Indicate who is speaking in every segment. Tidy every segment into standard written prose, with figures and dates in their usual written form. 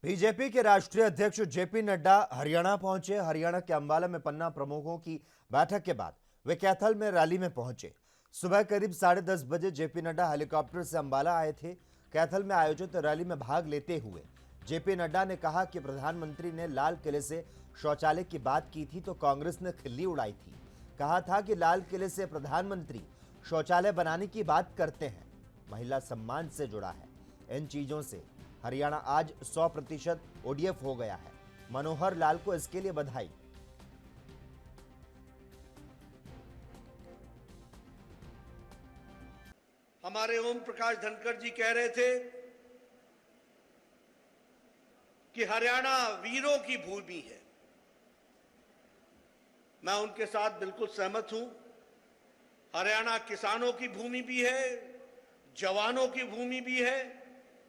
Speaker 1: BJP के राष्ट्रीय अध्यक्ष जेपी नड्डा हरियाणा पहुंचे। हरियाणा के अंबाला में पन्ना प्रमुखों की बैठक के बाद वे कैथल में रैली में पहुंचे। सुबह करीब 10:30 बजे जेपी नड्डा हेलीकॉप्टर से अंबाला आए थे। कैथल में आयोजित रैली में भाग लेते हुए जेपी नड्डा ने कहा कि प्रधानमंत्री ने लाल किले से शौचालय की बात की थी तो कांग्रेस ने खिल्ली उड़ाई थी। कहा था कि लाल किले से प्रधानमंत्री शौचालय बनाने की बात करते हैं, महिला सम्मान से जुड़ा है। इन चीजों से हरियाणा आज 100% ओडीएफ हो गया है। मनोहर लाल को इसके लिए बधाई।
Speaker 2: हमारे ओम प्रकाश धनखड़ जी कह रहे थे कि हरियाणा वीरों की भूमि है। मैं उनके साथ बिल्कुल सहमत हूं। हरियाणा किसानों की भूमि भी है, जवानों की भूमि भी है,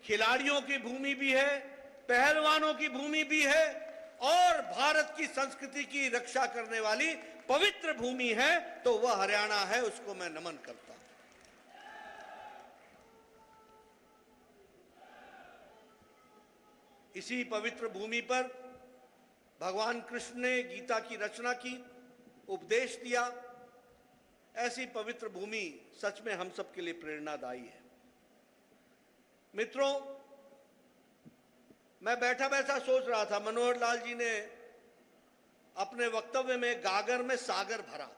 Speaker 2: खिलाड़ियों की भूमि भी है, पहलवानों की भूमि भी है और भारत की संस्कृति की रक्षा करने वाली पवित्र भूमि है। तो वह हरियाणा है, उसको मैं नमन करता हूं। इसी पवित्र भूमि पर भगवान कृष्ण ने गीता की रचना की, उपदेश दिया। ऐसी पवित्र भूमि सच में हम सबके लिए प्रेरणादायी है। मित्रों, मैं बैठा बैठा सोच रहा था, मनोहर लाल जी ने अपने वक्तव्य में गागर में सागर भरा।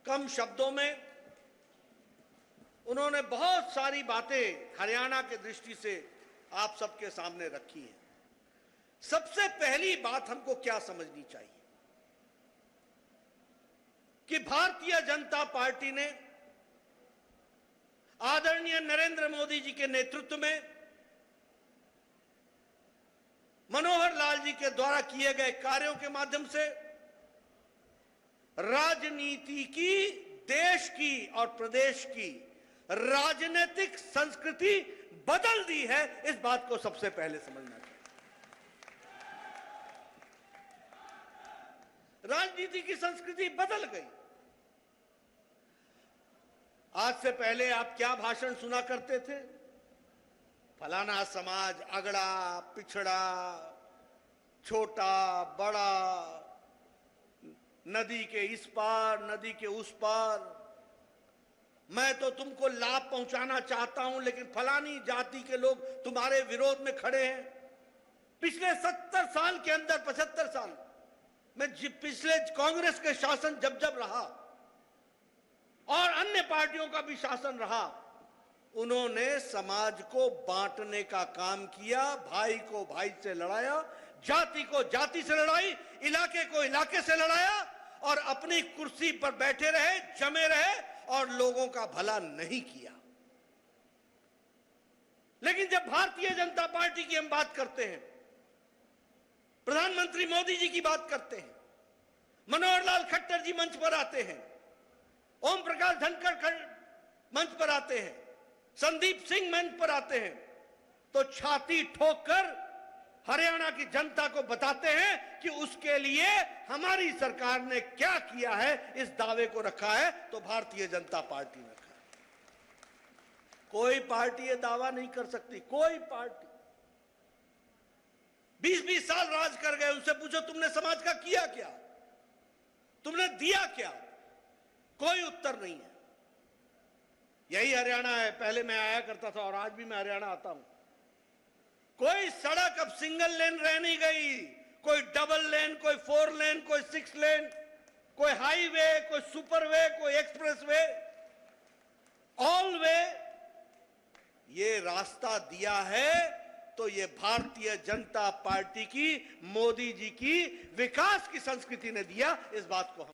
Speaker 2: कम शब्दों में उन्होंने बहुत सारी बातें हरियाणा के दृष्टि से आप सबके सामने रखी हैं। सबसे पहली बात हमको क्या समझनी चाहिए कि भारतीय जनता पार्टी ने आदरणीय नरेंद्र मोदी जी के नेतृत्व में मनोहर लाल जी के द्वारा किए गए कार्यों के माध्यम से राजनीति की, देश की और प्रदेश की राजनीतिक संस्कृति बदल दी है। इस बात को सबसे पहले समझना चाहिए। राजनीति की संस्कृति बदल गई। आज से पहले आप क्या भाषण सुना करते थे? फलाना समाज अगड़ा, पिछड़ा, छोटा, बड़ा, नदी के इस पार, नदी के उस पार, मैं तो तुमको लाभ पहुंचाना चाहता हूं लेकिन फलानी जाति के लोग तुम्हारे विरोध में खड़े हैं। पिछले 70 साल के अंदर, 75 साल में पिछले कांग्रेस के शासन जब जब रहा और अन्य पार्टियों का भी शासन रहा, उन्होंने समाज को बांटने का काम किया, भाई को भाई से लड़ाया, जाति को जाति से लड़ाई, इलाके को इलाके से लड़ाया और अपनी कुर्सी पर बैठे रहे, जमे रहे और लोगों का भला नहीं किया। लेकिन जब भारतीय जनता पार्टी की हम बात करते हैं, प्रधानमंत्री मोदी जी की बात करते हैं, मनोहर लाल खट्टर जी मंच पर आते हैं, ओम प्रकाश धनखड़ मंच पर आते हैं, संदीप सिंह मंच पर आते हैं, तो छाती ठोककर हरियाणा की जनता को बताते हैं कि उसके लिए हमारी सरकार ne क्या किया है। इस दावे को रखा है तो भारतीय जनता पार्टी ने रखा है। कोई पार्टी ये दावा नहीं कर सकती। कोई पार्टी 20-20 साल राज कर गए, उनसे पूछो तुमने समाज का किया क्या, तुमने दिया क्या? कोई उत्तर नहीं है। यही हरियाणा है। पहले मैं आया करता था और आज भी मैं हरियाणा आता हूं। कोई सड़क अब सिंगल लेन रह नहीं गई। कोई डबल लेन, कोई 4 लेन, कोई 6 लेन, कोई हाईवे, कोई सुपरवे, कोई एक्सप्रेसवे, ऑल वे। ये रास्ता दिया है तो ये भारतीय जनता पार्टी की, मोदी जी की विकास की संस्कृति ने दिया। इस बात को हम